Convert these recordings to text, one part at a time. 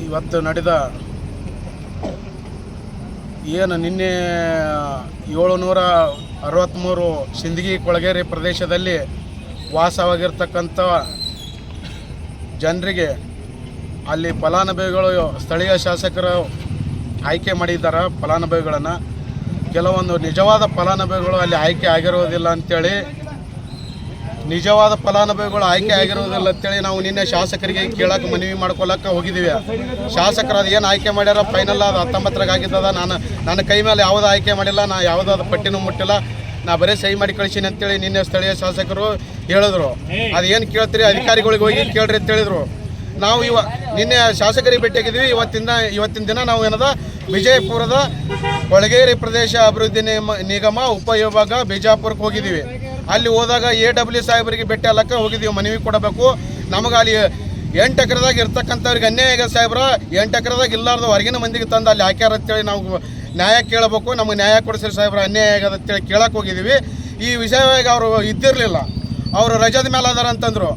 ಇವತ್ತು ನಡೆದ ಏನು ನಿನ್ನೆ 763 ಸಿಂದಗಿ ಕೊಳಗೇರಿ ಪ್ರದೇಶದಲ್ಲಿ ವಾಸವಾಗಿರ್ತಕ್ಕಂಥ ಜನರಿಗೆ ಅಲ್ಲಿ ಫಲಾನುಭವಿಗಳು ಸ್ಥಳೀಯ ಶಾಸಕರು ಆಯ್ಕೆ ಮಾಡಿದ್ದಾರೆ. ಫಲಾನುಭವಿಗಳನ್ನು ಕೆಲವೊಂದು ನಿಜವಾದ ಫಲಾನುಭವಿಗಳು ಅಲ್ಲಿ ಆಯ್ಕೆ ಆಗಿರುವುದಿಲ್ಲ ಅಂಥೇಳಿ ನಾವು ನಿನ್ನೆ ಶಾಸಕರಿಗೆ ಕೇಳಕ್ಕೆ ಮನವಿ ಮಾಡ್ಕೊಳ್ಳೋಕೆ ಹೋಗಿದ್ದೀವಿ. ಶಾಸಕರು ಅದು ಏನು ಆಯ್ಕೆ ಮಾಡ್ಯಾರ ಫೈನಲ್ ಅದು 19 ಆಗಿದ್ದದ. ನನ್ನ ಕೈ ಮೇಲೆ ಯಾವುದೂ ಆಯ್ಕೆ ಮಾಡಿಲ್ಲ, ನಾ ಯಾವುದಾದ್ರು ಪಟ್ಟಿನೂ ಮುಟ್ಟಿಲ್ಲ, ನಾ ಬರೀ ಸಹಿ ಮಾಡಿ ಕಳಿಸೀನಿ ಅಂತೇಳಿ ನಿನ್ನೆ ಸ್ಥಳೀಯ ಶಾಸಕರು ಹೇಳಿದ್ರು. ಅದು ಏನು ಕೇಳ್ತೀರಿ ಅಧಿಕಾರಿಗಳಿಗೆ ಹೋಗಿ ಕೇಳ್ರಿ ಅಂತ ಹೇಳಿದರು. ನಾವು ನಿನ್ನೆ ಶಾಸಕರಿಗೆ ಭೇಟಿಯಾಗಿದ್ವಿ. ಇವತ್ತಿನ ದಿನ ನಾವು ಏನದ ವಿಜಯಪುರದ ಕೊಳಗೇರಿ ಪ್ರದೇಶ ಅಭಿವೃದ್ಧಿ ನಿಗಮ ಉಪವಿಭಾಗ ಬಿಜಾಪುರಕ್ಕೆ ಹೋಗಿದ್ದೀವಿ. ಅಲ್ಲಿ ಹೋದಾಗ AW ಸಾಹೇಬರಿಗೆ ಭೇಟಿ ಅಲ್ಲಕ್ಕೆ ಹೋಗಿದ್ದೀವಿ, ಮನವಿ ಕೊಡಬೇಕು. ನಮಗೆ ಅಲ್ಲಿ 8 ಎಕರೆದಾಗ ಇರ್ತಕ್ಕಂಥವ್ರಿಗೆ ಅನ್ಯಾಯ ಆಗಿದೆ ಸಾಹೇಬ್ರ. 8 ಎಕರೆದಾಗ ಇಲ್ಲಾರ್ದು ಹೊರಗಿನ ಮಂದಿಗೆ ತಂದು ಅಲ್ಲಿ ಹಾಕ್ಯಾರ ಅಂತೇಳಿ ನಾವು ನ್ಯಾಯ ಕೇಳಬೇಕು. ನಮಗೆ ನ್ಯಾಯ ಕೊಡಿಸ್ರಿ ಸಾಹೇಬ್ರ, ಅನ್ಯಾಯ ಆಗ್ಯದ ಅಂತೇಳಿ ಕೇಳಕ್ಕೆ ಹೋಗಿದ್ದೀವಿ. ಈ ವಿಷಯವಾಗಿ ಅವರು ಇದ್ದಿರಲಿಲ್ಲ, ಅವರು ರಜದ ಮೇಲೆ ಅದಾರ ಅಂತಂದರು.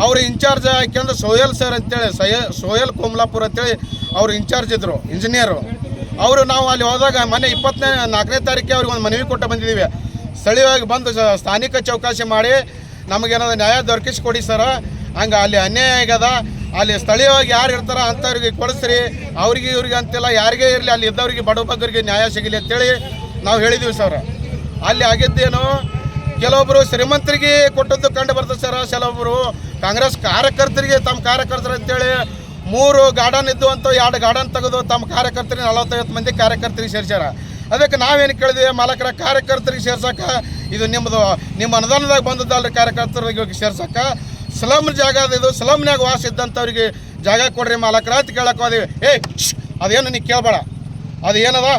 ಅವರು ಇನ್ಚಾರ್ಜ್ ಹಾಕ್ಯಂದ್ರೆ ಸೋಯಲ್ ಸರ್ ಅಂತೇಳಿ ಸೋಯಲ್ ಕೋಮ್ಲಾಪುರ್ ಅಂತೇಳಿ ಅವರು ಇನ್ಚಾರ್ಜ್ ಇದ್ದರು, ಇಂಜಿನಿಯರು. ಅವರು ನಾವು ಅಲ್ಲಿ ಹೋದಾಗ ಮೊನ್ನೆ 24ನೇ ತಾರೀಕಿಗೆ ಅವ್ರಿಗೆ ಒಂದು ಮನವಿ ಕೊಟ್ಟು ಬಂದಿದ್ದೀವಿ. ಸ್ಥಳೀಯವಾಗಿ ಬಂದು ಸ್ಥಾನಿಕ ಚೌಕಾಸಿ ಮಾಡಿ ನಮಗೇನಾದ್ರು ನ್ಯಾಯ ದೊರಕಿಸ್ಕೊಡಿ ಸರ, ಹಂಗೆ ಅಲ್ಲಿ ಅನ್ಯಾಯ ಆಗ್ಯದ, ಅಲ್ಲಿ ಸ್ಥಳೀಯವಾಗಿ ಯಾರು ಇರ್ತಾರ ಅಂಥವ್ರಿಗೆ ಕೊಡಿಸ್ರಿ, ಇವ್ರಿಗೆ ಅಂತೆಲ್ಲ ಯಾರಿಗೇ ಇರಲಿ ಅಲ್ಲಿ ಇದ್ದವ್ರಿಗೆ ಬಡಬಗ್ಗರಿಗೆ ನ್ಯಾಯ ಸಿಗಲಿ ಅಂತೇಳಿ ನಾವು ಹೇಳಿದ್ದೀವಿ ಸರ್. ಅಲ್ಲಿ ಆಗಿದ್ದೇನು ಕೆಲವೊಬ್ಬರು ಶ್ರೀಮಂತರಿಗೆ ಕೊಟ್ಟದ್ದು ಕಂಡು ಬರ್ತದೆ ಸರ್, ಕೆಲವೊಬ್ಬರು ಕಾಂಗ್ರೆಸ್ ಕಾರ್ಯಕರ್ತರಿಗೆ ತಮ್ಮ ಕಾರ್ಯಕರ್ತರು ಅಂತೇಳಿ 3 ಗಾರ್ಡನ್ ಇದ್ದು ಅಂತ 2 ಗಾರ್ಡನ್ ತೆಗೆದು ತಮ್ಮ ಕಾರ್ಯಕರ್ತರಿಗೆ 40-50 ಮಂದಿ ಕಾರ್ಯಕರ್ತರಿಗೆ ಸೇರ್ಸ್ಯಾರ. ಅದಕ್ಕೆ ನಾವೇನು ಕೇಳಿದ್ವಿ, ಮಾಲಕರ ಕಾರ್ಯಕರ್ತರಿಗೆ ಸೇರ್ಸಕ್ಕೆ ಇದು ನಿಮ್ಮ ಅನುದಾನದಾಗ ಬಂದದ್ದಲ್ರಿ, ಕಾರ್ಯಕರ್ತರಿಗೆ ಸೇರ್ಸಕ್ಕೆ ಸ್ಲಮ್ ಜಾಗ ಇದು, ಸ್ಲಮ್ನಾಗ ವಾಸ ಇದ್ದಂಥವ್ರಿಗೆ ಜಾಗ ಕೊಡ್ರಿ ಮಾಲಕರ ಅಂತ ಕೇಳಕ್ಕೆ ಹೋದಿವಿ. ಅದೇನು ನೀ ಕೇಳಬೇಡ, ಅದು ಏನದ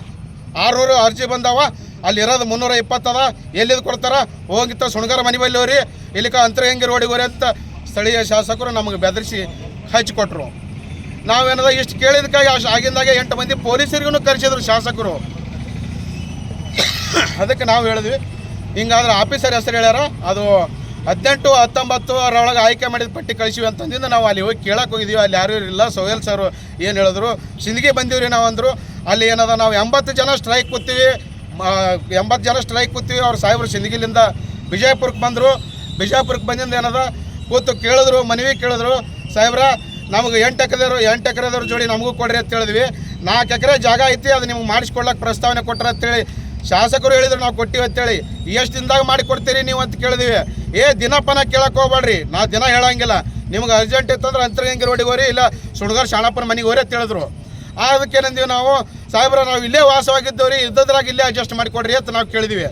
600 ಅರ್ಜಿ ಬಂದಾವ, ಅಲ್ಲಿ ಇರೋದು 320 ಅದ, ಎಲ್ಲಿದು ಕೊಡ್ತಾರ ಹೋಗಿತ್ತ ಸುಣಗಾರ ಮನೆ ಬಲ್ಲಿ ಹೋರಿ, ಇಲ್ಲಿಕ ಅಂತರಗಂಗೆ ರೋಡಿಗೆ ಹೋರಿ ಅಂತ ಸ್ಥಳೀಯ ಶಾಸಕರು ನಮಗೆ ಬೆದರಿಸಿ ಹಚ್ಚಿಕೊಟ್ರು. ನಾವೇನದ ಇಷ್ಟು ಕೇಳಿದಕ್ಕಾಗಿ ಆಗಿಂದಾಗೆ 8 ಮಂದಿ ಪೊಲೀಸರಿಗೂ ಕರೆಸಿದ್ರು ಶಾಸಕರು. ಅದಕ್ಕೆ ನಾವು ಹೇಳಿದ್ವಿ, ಹಿಂಗಾದ್ರೆ ಆಫೀಸರ್ ಹೆಸರು ಹೇಳ್ಯಾರ, ಅದು 18, 19 ಅವರೊಳಗೆ ಆಯ್ಕೆ ಮಾಡಿದ ಪಟ್ಟಿ ಕಳಿಸಿವಿ ಅಂತಂದಿಂದ ನಾವು ಅಲ್ಲಿ ಹೋಗಿ ಕೇಳಕ್ಕೆ ಹೋಗಿದ್ದೀವಿ. ಅಲ್ಲಿ ಯಾರೂ ಇರಲಿಲ್ಲ. ಸೋಯಲ್ ಸರ್ ಏನು ಹೇಳಿದ್ರು, ಸಿಂದಗಿ ಬಂದೀವ್ರಿ ನಾವು ಅಂದರು. ಅಲ್ಲಿ ಏನದ ನಾವು 80 ಜನ ಸ್ಟ್ರೈಕ್ ಕೂತೀವಿ, 80 ಜನ ಸ್ಟ್ರೈಕ್ ಕೂತೀವಿ. ಅವ್ರು ಸಾಹೇಬರು ಸಿಂದಗಿಲಿಂದ ಬಿಜಾಪುರಕ್ಕೆ ಬಂದರು. ಬಿಜಾಪುರಕ್ಕೆ ಬಂದಿಂದ ಏನದ ಕೂತು ಕೇಳಿದ್ರು, ಮನವಿ ಕೇಳಿದ್ರು, ಸಾಹೇಬ್ರ ನಮಗೆ 8 ಎಕರೆದವ್ರ ಜೋಡಿ ನಮಗೂ ಕೊಡ್ರಿ ಅಂತ ಹೇಳಿದ್ವಿ. 4 ಎಕರೆ ಜಾಗ ಐತಿ, ಅದು ನಿಮ್ಗೆ ಮಾಡಿಸ್ಕೊಡ್ಲಕ್ಕೆ ಪ್ರಸ್ತಾವನೆ ಕೊಟ್ಟರೆ ಅಂತೇಳಿ ಶಾಸಕರು ಹೇಳಿದ್ರು, ನಾವು ಕೊಟ್ಟಿವಿ ಅಂತೇಳಿ. ಎಷ್ಟು ದಿನದಾಗ ಮಾಡಿ ಕೊಡ್ತೀರಿ ನೀವು ಅಂತ ಕೇಳಿದ್ವಿ. ದಿನಪನ ಕೇಳಕ್ಕೆ ಹೋಗ್ಬೇಡ್ರಿ, ನಾವು ದಿನ ಹೇಳಂಗಿಲ್ಲ, ನಿಮ್ಗೆ ಅರ್ಜೆಂಟ್ ಇತ್ತಂದ್ರೆ ಅಂತರಗಂಗೆ ರೋಡಿಗೆ ಹೋರಿ, ಇಲ್ಲ ಸುಣಗಾರ ಶಾಣಪ್ಪನ ಮನೆಗೆ ಹೋರಿ ಅಂತ ಹೇಳಿದ್ರು. ಅದಕ್ಕೇನಂದೀವಿ ನಾವು, ಸಾಹೇಬ್ರ ನಾವು ಇಲ್ಲೇ ವಾಸವಾಗಿದ್ದವ್ರಿ, ಇದ್ದದ್ರಾಗ ಇಲ್ಲೇ ಅಡ್ಜಸ್ಟ್ ಮಾಡಿಕೊಡ್ರಿ ಅಂತ ನಾವು ಕೇಳಿದ್ವಿ.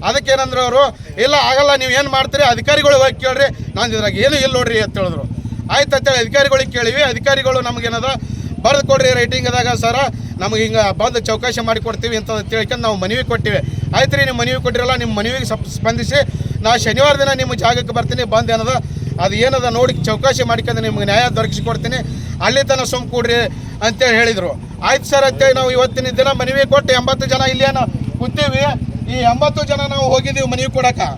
ಅದಕ್ಕೇನಂದ್ರೆ ಅವರು, ಇಲ್ಲ ಆಗಲ್ಲ, ನೀವು ಏನು ಮಾಡ್ತೀರಿ ಅಧಿಕಾರಿಗಳಿಗೆ ಹೋಗಿ ಕೇಳ್ರಿ, ನಾನು ಇದ್ರಾಗ ಏನು ಇಲ್ಲ ನೋಡ್ರಿ ಅಂತ ಹೇಳಿದ್ರು. ಆಯ್ತು ಅಂತೇಳಿ ಅಧಿಕಾರಿಗಳಿಗೆ ಕೇಳಿವಿ. ಅಧಿಕಾರಿಗಳು ನಮಗೇನದ ಬರೆದು ಕೊಡ್ರಿ ರೈಟಿಂಗ್ದಾಗ ಸರ, ನಮಗೆ ಹಿಂಗೆ ಬಂದು ಚೌಕಾಸಿ ಮಾಡಿ ಕೊಡ್ತೀವಿ ಅಂತ ತಿಳ್ಕೊಂಡು ನಾವು ಮನವಿ ಕೊಟ್ಟಿವಿ. ಆಯ್ತು ರೀ, ನೀವು ಮನವಿ ಕೊಟ್ಟಿರಲ್ಲ, ನಿಮ್ಮ ಮನವಿಗೆ ಸ್ಪಂದಿಸಿ ನಾ ಶನಿವಾರ ದಿನ ನಿಮ್ಮ ಜಾಗಕ್ಕೆ ಬರ್ತೀನಿ, ಬಂದು ಏನದ ಅದು ಏನದ ನೋಡಿ ಚೌಕಾಸಿ ಮಾಡ್ಕೊಂಡು ನಿಮ್ಗೆ ನ್ಯಾಯ ದೊರಕಿಸಿಕೊಡ್ತೀನಿ, ಅಲ್ಲಿ ತನಕ ಸುಮ್ಮ ಕೂಡ್ರಿ ಅಂತೇಳಿ ಹೇಳಿದರು. ಆಯ್ತು ಸರ್ ಅಂತೇಳಿ ನಾವು ಇವತ್ತಿನ ದಿನ ಮನವಿ ಕೊಟ್ಟು 80 ಜನ ಇಲ್ಲೇನು ಕೂತೀವಿ. ಈ 80 ಜನ ನಾವು ಹೋಗಿದ್ದೀವಿ ಮನವಿ ಕೊಡೋಕೆ.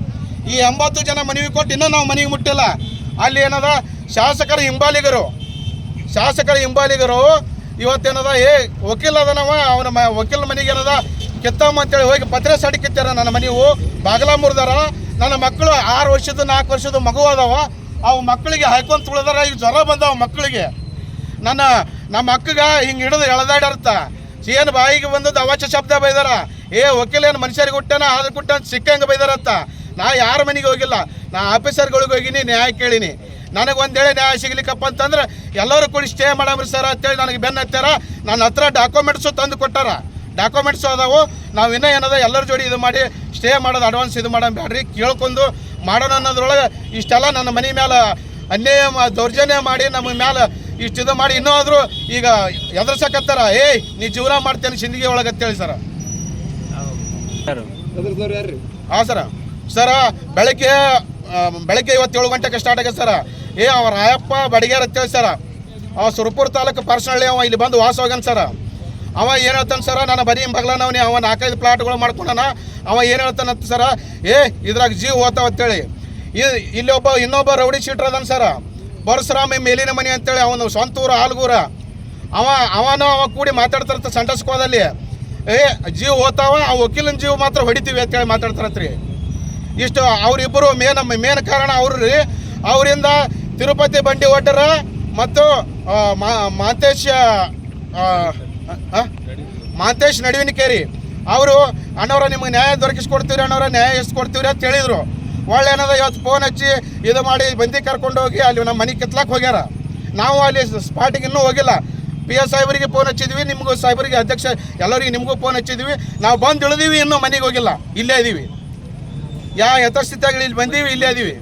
ಈ 80 ಜನ ಮನವಿ ಕೊಟ್ಟು ಇನ್ನೂ ನಾವು ಮನೆಗೆ ಮುಟ್ಟಿಲ್ಲ. ಅಲ್ಲಿ ಏನದ ಶಾಸಕರ ಹಿಂಬಾಲಿಗರು ಇವತ್ತೇನದ ವಕೀಲ ಅದನವ, ಅವನ ವಕೀಲ ಮನೆಗೆ ಏನದ ಕಿತ್ತಮ್ಮ ಅಂತೇಳಿ ಹೋಗಿ ಪತ್ರ ಸಾಡಿ ಕಿತ್ತಾರ. ನನ್ನ ಮನೆಯು ಬಾಗಲ ಮುರಿದಾರ. ನನ್ನ ಮಕ್ಕಳು 6 ವರ್ಷದ 4 ವರ್ಷದ ಮಗು ಅದಾವ. ಅವು ಮಕ್ಕಳಿಗೆ ಹಾಕೊಂತ ತುಳಿದಾರ. ಈಗ ಜ್ವರ ಬಂದಾವ ಮಕ್ಕಳಿಗೆ. ನಮ್ಮ ಅಕ್ಕಗೆ ಹಿಂಗೆ ಹಿಡಿದು ಎಳೆದಾಡರ್ತ ಏನು ಬಾಯಿಗೆ ಬಂದದ್ದು ಅವಾಚ್ಯ ಶಬ್ದ ಬೈದಾರ. ವಕೀಲ ಏನು ಮನುಷ್ಯರಿಗೆ ಹುಟ್ಟಾನ ಆದ್ರೆ ಕೊಟ್ಟ ಸಿಕ್ಕಂಗೆ ಬೈದಾರತ್ತ. ನಾ ಯಾರ ಮನೆಗೆ ಹೋಗಿಲ್ಲ, ನಾ ಆಫೀಸರ್ಗಳಿಗೆ ಹೋಗಿನಿ, ನ್ಯಾಯ ಕೇಳೀನಿ. ನನಗೆ ಒಂದೇಳೆ ನ್ಯಾಯ ಸಿಗ್ಲಿಕ್ಕಪ್ಪ ಅಂತಂದ್ರೆ ಎಲ್ಲರೂ ಕೂಡಿ ಸ್ಟೇ ಮಾಡಮ್ರಿ ಸರ್ ಅಂತೇಳಿ ನನಗೆ ಬೆನ್ನ ಹತ್ತಾರ. ನನ್ನ ಹತ್ರ ಡಾಕ್ಯುಮೆಂಟ್ಸು ತಂದು ಕೊಟ್ಟಾರ. ಡಾಕ್ಯುಮೆಂಟ್ಸು ಅದಾವು. ನಾವು ಇನ್ನೂ ಏನದ ಎಲ್ಲರ ಜೋಡಿ ಇದು ಮಾಡಿ ಸ್ಟೇ ಮಾಡೋದು ಅಡ್ವಾನ್ಸ್ ಇದು ಮಾಡೋಣ ಬೇಡ್ರಿ, ಕೇಳ್ಕೊಂಡು ಮಾಡೋಣ ಅನ್ನೋದ್ರೊಳಗೆ ಇಷ್ಟೆಲ್ಲ ನನ್ನ ಮನೆ ಮೇಲೆ ಅನ್ಯಾಯ ದೌರ್ಜನ್ಯ ಮಾಡಿ ನಮ್ಮ ಮೇಲೆ ಇಷ್ಟು ಇದು ಮಾಡಿ ಇನ್ನೂ ಆದರೂ ಈಗ ಎದುರ್ಸಕತ್ತಾರ. ನೀ ಜೀವನ ಮಾಡ್ತೇನೆ ಸಿಂದಗಿ ಒಳಗೆ ಅಂತೇಳಿ ಸರ. ಹಾಂ ಸರ ಬೆಳಗ್ಗೆ ಇವತ್ತು 7 ಗಂಟೆಗೆ ಸ್ಟಾರ್ಟ್ ಆಗ್ಯದ ಸರ. ಅವ ರಾಯಪ್ಪ ಬಡಿಗೇರ್ ಅಂತೇಳಿ ಸರ, ಅವ ಸುರಪುರ ತಾಲೂಕು ಪರ್ಸನಳ್ಳಿ, ಅವ ಇಲ್ಲಿ ಬಂದು ವಾಸ ಹೋಗ್ಯಾನ ಸರ. ಅವ ಏನು ಹೇಳ್ತಾನೆ ಸರ, ನಾನು ಬರೀ ಬಗ್ಲನವನಿ, ಅವ 4-5 ಪ್ಲಾಟ್ಗಳು ಮಾಡ್ಕೊಂಡಾನ. ಅವ ಏನು ಹೇಳ್ತಾನಂತ ಸರ, ಇದ್ರಾಗ ಜೀವ ಹೋತಾವ ಅಂತೇಳಿ. ಇನ್ನೊಬ್ಬ ರೌಡಿ ಶೀಟ್ರ್ ಅದಾನ ಸರ. ಪರಶುರಾಮ ಮೇಲಿನ ಮನೆ ಅಂತೇಳಿ ಅವನು ಸ್ವಂತ ಊರು ಆಲ್ಗೂರ ಅವ ಕೂಡಿ ಮಾತಾಡ್ತಾರತ್ತ ಸಂಡಸ್ಕೋದಲ್ಲಿ ಜೀವ ಹೋತಾವ ಆ ವಕೀಲನ ಜೀವ ಮಾತ್ರ ಹೊಡಿತೀವಿ ಅಂತೇಳಿ ಮಾತಾಡ್ತಾರತ್ರಿ. ಇಷ್ಟು ಅವರಿಬ್ಬರು ಮೇನ್ ಕಾರಣ ಅವ್ರು ರೀ. ಅವರಿಂದ ತಿರುಪತಿ ಬಂಡಿ ಒಡ್ಡರ ಮತ್ತು ಮಾಂತೇಶ್ ನಡುವಿನಕೇರಿ ಅವರು ಅಣ್ಣವ್ರ ನಿಮಗೆ ನ್ಯಾಯ ದೊರಕಿಸ್ಕೊಡ್ತೀವಿ, ಅಣ್ಣವ್ರ ನ್ಯಾಯ ಕೊಡ್ತೀವಿ ಅಂತ ಹೇಳಿದ್ರು. ಒಳ್ಳೆ ಏನದ ಇವತ್ತು ಫೋನ್ ಹಚ್ಚಿ ಇದು ಮಾಡಿ ಬಂದಿ ಕರ್ಕೊಂಡು ಹೋಗಿ ಅಲ್ಲಿ ನಮ್ಮ ಮನೆ ಕಿತ್ಲಾಕ್ ಹೋಗ್ಯಾರ. ನಾವು ಅಲ್ಲಿ ಸ್ಪಾಟಿಗೆ ಇನ್ನೂ ಹೋಗಿಲ್ಲ. PS ಸಾಹೇಬರಿಗೆ ಫೋನ್ ಹಚ್ಚಿದ್ವಿ, ನಿಮಗೂ ಸಾಹೇಬರಿಗೆ ಅಧ್ಯಕ್ಷ ಎಲ್ಲರಿಗೆ ನಿಮಗೂ ಫೋನ್ ಹಚ್ಚಿದ್ವಿ. ನಾವು ಬಂದು ಇಳಿದೀವಿ, ಇನ್ನೂ ಮನೆಗೆ ಹೋಗಿಲ್ಲ, ಇಲ್ಲೇ ಇದೀವಿ. ಯಥಾಸ್ಥಿತಿಯಾಗಿ ಇಲ್ಲಿ ಬಂದೀವಿ, ಇಲ್ಲೇ ಇದೀವಿ.